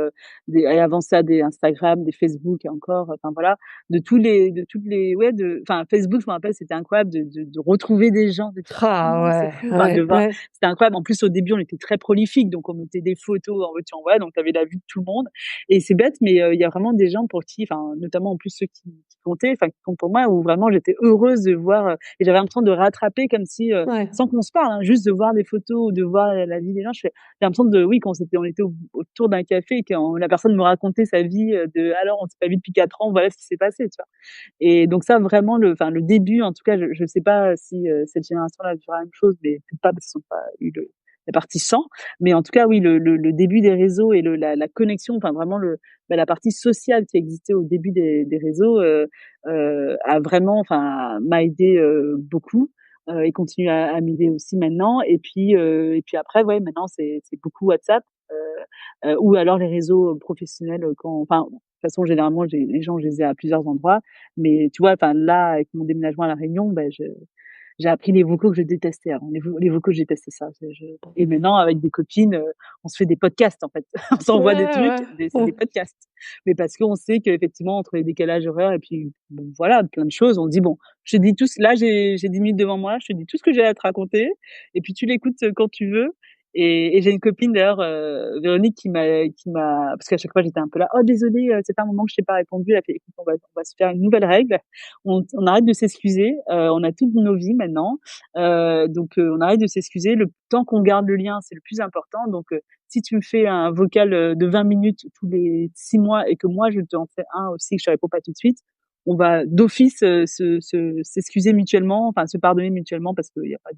et avant ça des Instagram, des Facebook et encore, enfin voilà, de toutes les ouais, enfin Facebook, je me rappelle, c'était incroyable de retrouver des gens, de dire: «Ah Ah non, c'est ouais, fou», enfin de ouais, voir ouais. c'était incroyable. En plus, au début, on était très prolifique, donc on mettait des photos en veux-tu en voilà, donc tu avais la vue de tout le monde et c'est bête, mais il y a vraiment des gens pour qui, enfin notamment en plus ceux qui comptaient, enfin qui comptent pour moi, où vraiment j'étais heureuse de voir, et j'avais l'impression de rattraper comme si, Ouais. sans qu'on se parle, hein, juste de voir des photos ou de voir la vie des gens, j'ai l'impression de oui, quand on était autour d'un café et quand la personne me racontait sa vie, de: «Alors on s'est pas vu depuis 4 ans, voilà ce qui s'est passé», tu vois? Et donc ça vraiment le début en tout cas, je sais pas si, cette génération-là vivra la même chose, mais peut-être pas parce qu'ils ont pas eu la partie sang, mais en tout cas oui, le début des réseaux et la connexion, enfin vraiment la partie sociale qui existait au début des réseaux, a vraiment enfin m'a aidé beaucoup, et continue à m'aider aussi maintenant et puis après ouais, maintenant c'est beaucoup WhatsApp, ou alors les réseaux professionnels, quand enfin, de toute façon généralement les gens, je les ai à plusieurs endroits, mais tu vois, enfin là, avec mon déménagement à La Réunion, j'ai appris les vocaux que je détestais avant. Les vocaux, je détestais ça. Et maintenant, avec des copines, on se fait des podcasts, en fait. On Ouais, s'envoie des trucs, ouais, c'est ouais. des podcasts. Mais parce qu'on sait qu'effectivement, entre les décalages horaires et puis, bon, voilà, plein de choses, on dit: «Bon, je te dis tout ce là, j'ai 10 minutes devant moi, je te dis tout ce que j'ai à te raconter et puis tu l'écoutes, quand tu veux». Et j'ai une copine d'ailleurs, Véronique qui m'a parce qu'à chaque fois j'étais un peu là: «Oh désolée, ça fait un moment que je t'ai pas répondu». Elle a fait: «Écoute, on va se faire une nouvelle règle. On arrête de s'excuser, on a toutes nos vies maintenant, donc on arrête de s'excuser. Le temps qu'on garde le lien, c'est le plus important. Donc si tu me fais un vocal, de 20 minutes tous les 6 mois et que moi je t'en fais un aussi que je te réponds pas tout de suite, on va d'office, s'excuser mutuellement, enfin se pardonner mutuellement parce qu'il y a pas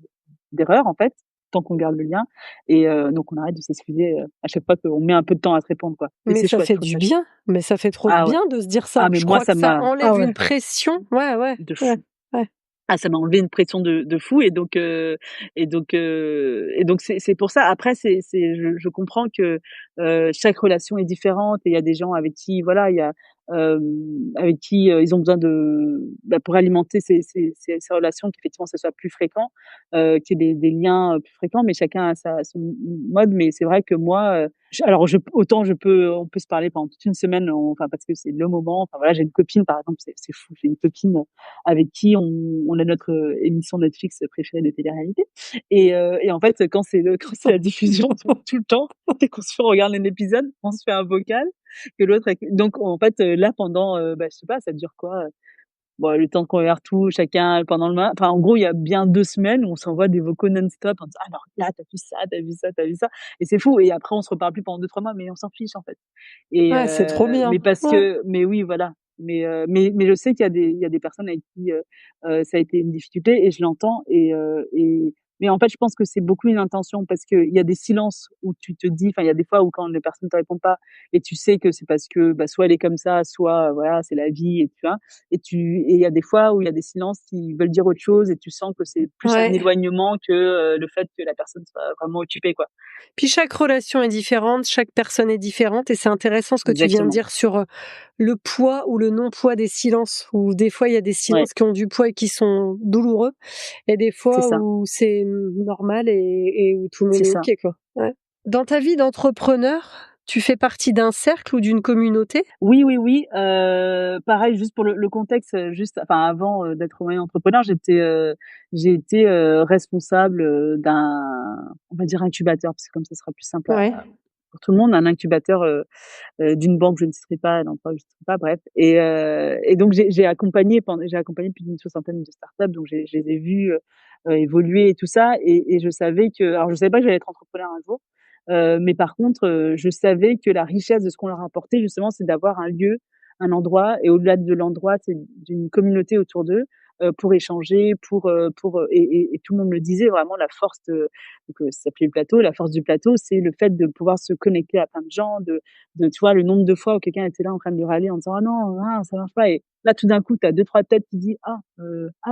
d'erreur en fait, tant qu'on garde le lien et donc on arrête de s'excuser, à chaque fois qu'on met un peu de temps à se répondre quoi et Mais c'est ça chouette, fait je trouve du ça chouette. bien, mais ça fait trop de Ah ouais. bien de se dire ça. Ah mais Je moi crois ça que ça m'a ah enlève ouais, une pression. Ouais, ouais, de ouais, fou. ouais. Ah, ça m'a enlevé une pression de fou et donc c'est pour ça. Après je comprends que, chaque relation est différente et il y a des gens avec qui voilà, il y a, avec qui, ils ont besoin pour alimenter ces relations qu'effectivement ça soit plus fréquent, qu'il y ait des liens, plus fréquents, mais chacun a son mode. Mais c'est vrai que moi, alors autant on peut se parler pendant toute une semaine, enfin parce que c'est le moment. Enfin voilà, j'ai une copine par exemple, c'est fou, j'ai une copine avec qui on a notre émission Netflix préférée de télé-réalité et en fait, quand c'est la diffusion tout le temps, dès qu'on se regarde un épisode, on se fait un vocal que l'autre éc donc en fait, là pendant, je sais pas, ça dure quoi, bon le temps qu'on regarde tout, chacun pendant le enfin en gros, il y a bien 2 semaines où on s'envoie des vocaux non-stop en disant: «Alors là, tu as vu ça, tu as vu ça, tu as vu ça» et c'est fou et après on se reparle plus pendant 2 3 mois, mais on s'en fiche en fait. Ouais, c'est trop bien. Mais parce Ouais. que mais oui, voilà. Mais je sais qu'il y a des personnes avec qui, ça a été une difficulté et je l'entends et mais en fait, je pense que c'est beaucoup une intention parce qu'il y a des silences où tu te dis enfin, il y a des fois où quand les personnes te répondent pas et tu sais que c'est parce que, soit elle est comme ça, soit, voilà, c'est la vie et tu vois? Et il y a des fois où il y a des silences qui veulent dire autre chose et tu sens que c'est plus un Ouais. éloignement que, le fait que la personne soit vraiment occupée, quoi. Puis chaque relation est différente, chaque personne est différente et c'est intéressant ce que tu viens de Exactement. dire sur, le poids ou le non-poids des silences, où des fois il y a des Ouais, silences qui ont du poids et qui sont douloureux et des c'est fois ça, où c'est normal et où tout le monde c'est est ça. OK, quoi. Ouais. Dans ta vie d'entrepreneur, Tu fais partie d'un cercle ou d'une communauté? Oui, oui, oui, pareil, juste pour le contexte, juste enfin avant, d'être moyen entrepreneur, j'ai été, responsable, d'un, on va dire incubateur, parce que comme ça sera plus simple Ouais. à pour tout le monde, un incubateur, d'une banque, je ne citerai pas, d'un endroit que je ne citerai pas, bref et donc j'ai accompagné plus d'une soixantaine de startups, donc je les ai vues, évoluer et tout ça et je savais que alors je savais pas que j'allais être entrepreneur un jour, mais par contre, je savais que la richesse de ce qu'on leur apportait justement, c'est d'avoir un lieu, un endroit et au-delà de l'endroit, c'est d'une communauté autour d'eux, pour échanger, et tout le monde me le disait vraiment la force de donc ça s'appelait le plateau. La force du plateau, c'est le fait de pouvoir se connecter à plein de gens, tu vois, le nombre de fois où quelqu'un était là en train de râler en disant: «Ah non, ah ça marche pas» et là tout d'un coup, tu as 2-3 têtes qui disent: «Ah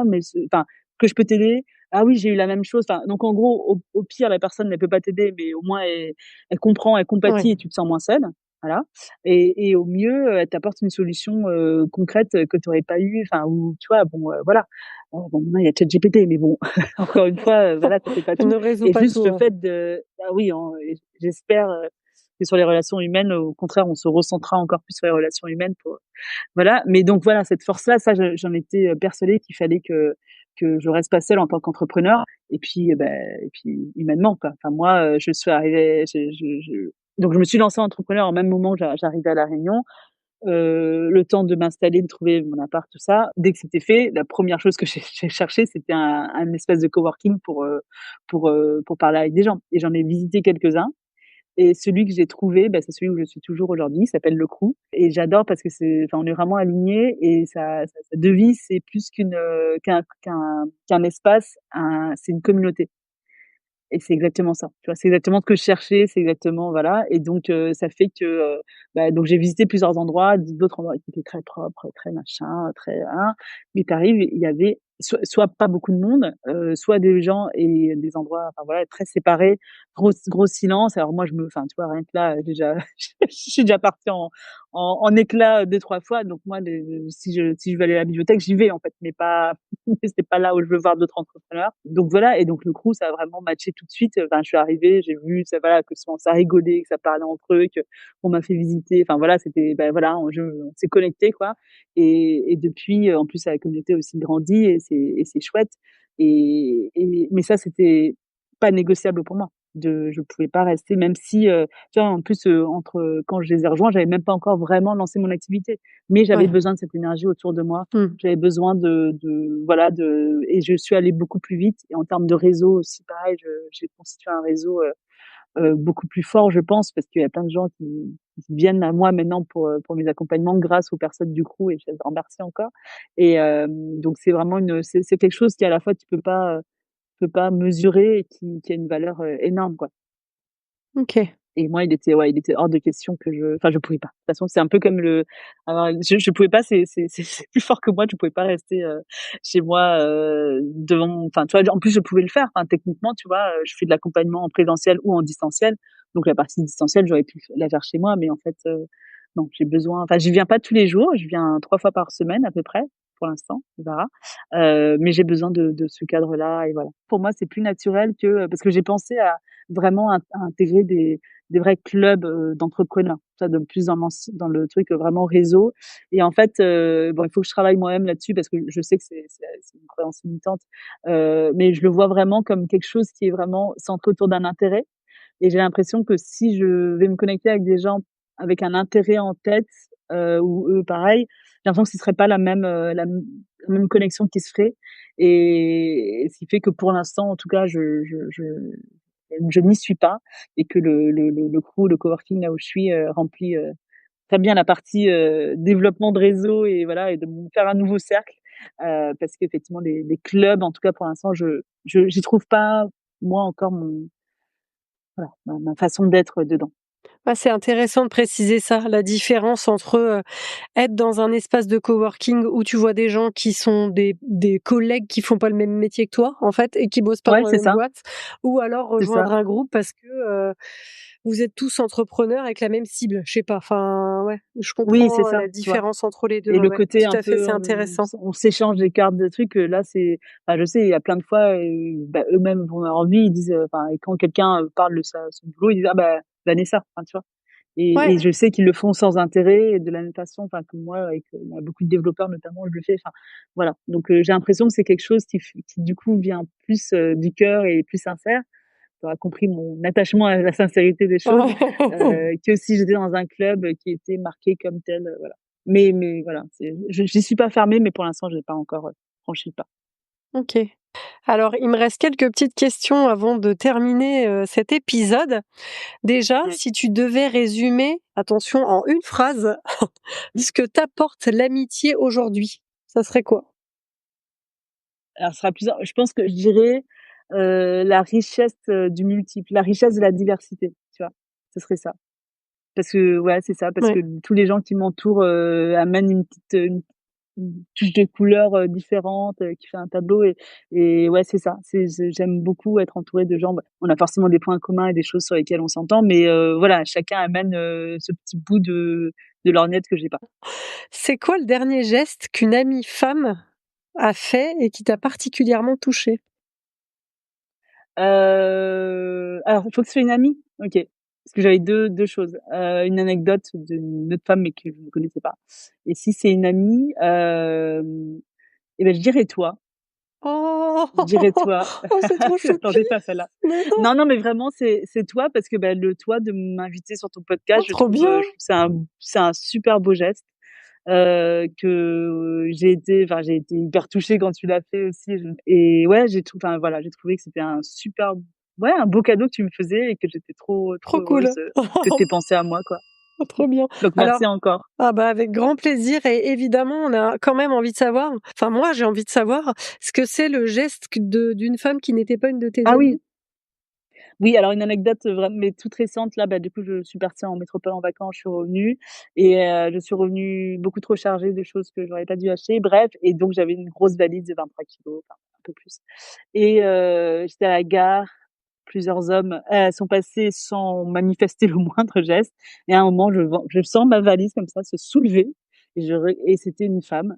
mais enfin, que je peux t'aider? Ah oui, j'ai eu la même chose». Enfin, donc en gros, au pire, la personne ne peut pas t'aider, mais au moins elle comprend, elle compatit Ouais. et tu te sens moins seule. Voilà et au mieux, elle t'apporte une solution, concrète, que tu aurais pas eu, enfin ou tu vois? Bon, voilà. Bon maintenant il y a ChatGPT, mais bon, encore une fois, voilà, ça fait pas Elle tout ne résout et pas juste tout, le hein. fait de ah oui, hein et j'espère, que sur les relations humaines, au contraire, on se recentrera encore plus sur les relations humaines pour voilà, mais donc voilà, cette force-là, ça j'en étais, persuadée qu'il fallait que je reste pas seule en tant qu'entrepreneur et puis humainement, quoi. Enfin moi, je suis arrivée je donc je me suis lancée entrepreneur au même moment que j'arrivais à La Réunion. Le temps de m'installer, de trouver mon appart, tout ça. Dès que c'était fait, la première chose que j'ai cherché, c'était un espace de coworking pour parler avec des gens et j'en ai visité quelques-uns et celui que j'ai trouvé, bah, c'est celui où je suis toujours aujourd'hui, il s'appelle Le Crew et j'adore parce que enfin, on est vraiment alignés et sa devise, c'est plus qu'un espace, c'est une communauté. Et c'est exactement ça, tu vois? C'est exactement ce que je cherchais, c'est exactement voilà et donc ça fait que, donc j'ai visité plusieurs endroits, d'autres endroits qui étaient très propres, très machin, très hein, mais tu arrives, il y avait soit pas beaucoup de monde, soit des gens et des endroits, enfin voilà, très séparés, gros silence. Alors moi je me enfin tu vois, rien que là, déjà je suis déjà partie en éclats 2-3 fois donc moi si je veux aller à la bibliothèque, j'y vais en fait, mais pas mais c'est pas là où je veux voir d'autres entrepreneurs. Donc voilà et donc le crew, ça a vraiment matché tout de suite. Enfin, je suis arrivée, j'ai vu ça voilà, que ça rigolait, que ça parlait entre eux, qu'on m'a fait visiter. Enfin voilà, c'était voilà, on s'est connectés quoi et depuis, en plus la communauté aussi grandit et c'est chouette mais ça, c'était pas négociable pour moi. Je pouvais pas rester même si, tu vois, en plus, quand je les ai rejoints, j'avais même pas encore vraiment lancé mon activité, mais j'avais Ouais. besoin de cette énergie autour de moi. Mmh. J'avais besoin de voilà, et je suis allée beaucoup plus vite et en termes de réseau aussi pareil, j'ai constitué un réseau, beaucoup plus fort je pense parce qu'il y a plein de gens qui viennent à moi maintenant pour mes accompagnements grâce aux personnes du crew et je les en remercie encore donc c'est vraiment c'est quelque chose qui à la fois tu peux pas mesurer et qui a une valeur, énorme quoi. OK. Et moi, il était hors de question que enfin, je pouvais pas. De toute façon, c'est un peu comme alors je pouvais pas, c'est plus fort que moi, je pouvais pas rester, chez moi, devant enfin, tu vois? En plus, je pouvais le faire, enfin, techniquement, tu vois? Je fais de l'accompagnement en présentiel ou en distanciel. Donc la partie distancielle, j'aurais pu la faire chez moi, mais en fait, non, j'ai besoin enfin, j'y viens pas tous les jours, je viens 3 fois par semaine à peu près, pour l'instant, on verra. Mais j'ai besoin de ce cadre-là et voilà. Pour moi, c'est plus naturel que, parce que j'ai pensé à vraiment à intégrer des vrais clubs, d'entrepreneurs. Ça de plus dans le truc, vraiment réseau et en fait, bon, il faut que je travaille moi-même là-dessus parce que je sais que c'est une croyance limitante, mais je le vois vraiment comme quelque chose qui est vraiment centré autour d'un intérêt et j'ai l'impression que si je vais me connecter avec des gens avec un intérêt en tête, ou eux pareil, j'ai l'impression que ce serait pas la même connexion qui se ferait et ce qui fait que pour l'instant, en tout cas, je n'y suis pas et que le crew, le coworking là où je suis, remplit, très bien la partie, développement de réseau et voilà et de me faire un nouveau cercle, parce qu'effectivement les clubs, en tout cas pour l'instant, j'y trouve pas, moi encore mon voilà, ma façon d'être dedans. Ah, c'est intéressant de préciser ça, la différence entre, être dans un espace de coworking où tu vois des gens qui sont des collègues qui font pas le même métier que toi, en fait, et qui bossent pas Ouais, dans la c'est même ça, boîte, ou alors c'est ça. rejoindre un groupe parce que, vous êtes tous entrepreneurs avec la même cible. Je sais pas, enfin, ouais, je Oui, c'est comprends, ça, la tu vois? différence entre les 2. Et Ouais, le ouais, côté un tout à fait, peu c'est intéressant. on s'échange des cartes de trucs, là c'est enfin je sais, il y a plein de fois, eux-mêmes vont avoir envie, ils disent, enfin et quand quelqu'un, parle de son boulot, ils disent: «Ah bah, Vanessa», enfin tu vois? et Ouais. je sais qu'ils le font sans intérêt et de la même façon, enfin, que moi, avec beaucoup de développeurs notamment, je le fais. Enfin, voilà. Donc, j'ai l'impression que c'est quelque chose qui du coup vient plus du cœur et plus sincère. Tu auras compris mon attachement à la sincérité des choses, Ouais. que si j'étais dans un club qui était marqué comme tel, voilà. Mais voilà, j'y suis pas fermée, mais pour l'instant, j'ai pas encore franchi le pas. OK. Alors, il me reste quelques petites questions avant de terminer, cet épisode. Déjà, Ouais. si tu devais résumer, attention, en une phrase, ce que t'apporte l'amitié aujourd'hui, ça serait quoi? Alors, ce sera plusieurs. Je pense que je dirais la richesse du multiple, la richesse de la diversité, tu vois. Ce serait ça. Parce que ouais, c'est ça, parce que Ouais. tous les gens qui m'entourent amènent une touche de couleur différente qui fait un tableau et ouais, c'est ça. J'aime beaucoup être entourée de gens. Bah, on a forcément des points communs et des choses sur lesquelles on s'entend, mais voilà, chacun amène ce petit bout de lorgnette que j'ai pas. C'est quoi le dernier geste qu'une amie femme a fait et qui t'a particulièrement touchée? Alors, il faut que ce soit une amie? OK. Parce que j'avais deux choses. Une anecdote d'une autre femme, mais que je ne connaissais pas. Et si c'est une amie, et ben, je dirais toi. Oh! Je dirais toi. Oh, c'est trop Je choupi! l'attendais pas celle-là. Mais non! Non, non, mais vraiment, c'est toi parce que, bah, le toi de m'inviter sur ton Oh, podcast, trop bien! je trouve que c'est un super beau geste, que j'ai été hyper touchée quand tu l'as fait aussi. Et ouais, enfin voilà, j'ai trouvé que c'était un super, ouais, un beau cadeau que tu me faisais et que j'étais trop Trop cool! heureuse que tu aies pensé à moi, quoi. Trop bien. Donc Alors, merci encore. ah bah, avec grand plaisir et évidemment, on a quand même envie de savoir, enfin moi j'ai envie de savoir ce que c'est le geste d'une femme qui n'était pas une de tes Ah amies. oui, oui, alors une anecdote vraiment mais toute récente là, bah, du coup, je suis partie en métropole en vacances, je suis revenue et je suis revenue beaucoup trop chargée de choses que j'aurais pas dû acheter, bref, et donc j'avais une grosse valise de 23 kilogrammes, enfin un peu plus, et j'étais à la gare, plusieurs hommes, sont passés sans manifester le moindre geste, et à un moment, je sens ma valise comme ça se soulever et c'était une femme,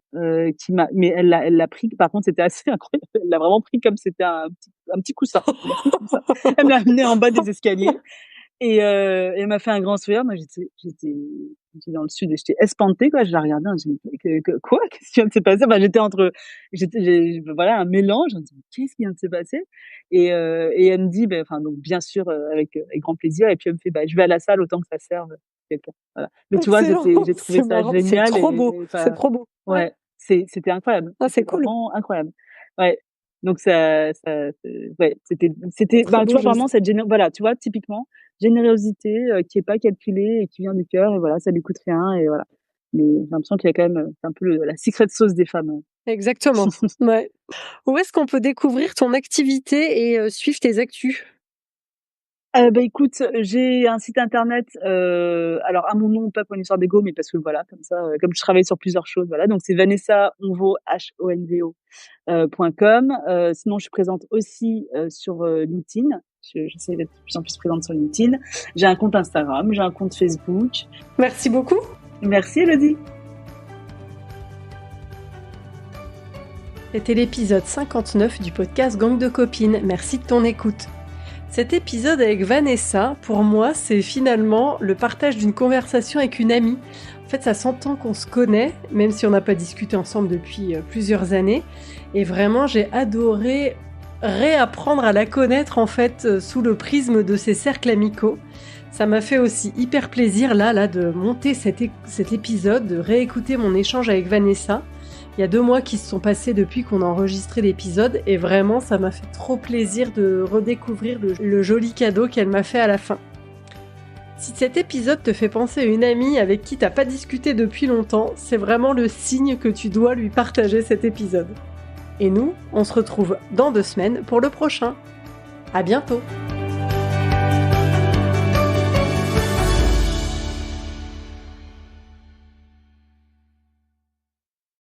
qui m'a mais elle l'a pris, par contre, c'était assez incroyable, elle l'a vraiment pris comme c'était un petit coussin. Elle l'a pris comme ça. Elle me l'a amené en bas des escaliers et elle m'a fait un grand sourire. Moi, j'étais dans le sud et j'étais espantée, quoi. Je la regardais, je me dis: Quoi? Qu'est-ce qui vient de se passer?» Enfin, voilà, un mélange. Je me dis: «Mais qu'est-ce qui vient de se passer?» Et elle me dit, enfin, donc bien sûr, avec grand plaisir, et puis elle me fait: «Bah, je vais à la salle, autant que ça serve quelqu'un». Voilà. Mais tu vois, Excellent, j'ai trouvé c'est ça marrant, c'est génial trop et beau, c'est enfin, trop beau. Ouais, ouais, c'était incroyable. ah c'est C'était cool, vraiment incroyable. Ouais. Donc ouais, trop bah, tu beau vois, vraiment geste. cette voilà, tu vois, typiquement, générosité, qui est pas calculée et qui vient du cœur, et voilà, ça lui coûte rien, et voilà. Mais j'ai l'impression qu'il y a quand même, c'est un peu la secret sauce des femmes, hein. Exactement, ouais. Où est-ce qu'on peut découvrir ton activité et suivre tes actus? Bah, écoute, j'ai un site internet, alors à mon nom, pas pour une histoire d'ego, mais parce que voilà, comme ça, comme je travaille sur plusieurs choses, voilà, donc c'est Vanessa Onvo, HONVO, .com. Sinon, je suis présente aussi sur LinkedIn. J'essaie d'être de plus en plus présente sur LinkedIn. J'ai un compte Instagram, j'ai un compte Facebook. Merci beaucoup. Merci, Elodie. C'était l'épisode 59 du podcast Gang de copines. Merci de ton écoute. Cet épisode avec Vanessa, pour moi, c'est finalement le partage d'une conversation avec une amie. En fait, ça s'entend qu'on se connaît, même si on n'a pas discuté ensemble depuis plusieurs années. Et vraiment, j'ai adoré réapprendre à la connaître, en fait, sous le prisme de ces cercles amicaux. Ça m'a fait aussi hyper plaisir, là de monter cet épisode, de réécouter mon échange avec Vanessa. Il y a 2 mois qui se sont passés depuis qu'on a enregistré l'épisode et vraiment, ça m'a fait trop plaisir de redécouvrir le joli cadeau qu'elle m'a fait à la fin. Si cet épisode te fait penser à une amie avec qui t'as pas discuté depuis longtemps, c'est vraiment le signe que tu dois lui partager cet épisode. Et nous, on se retrouve dans 2 semaines pour le prochain. À bientôt!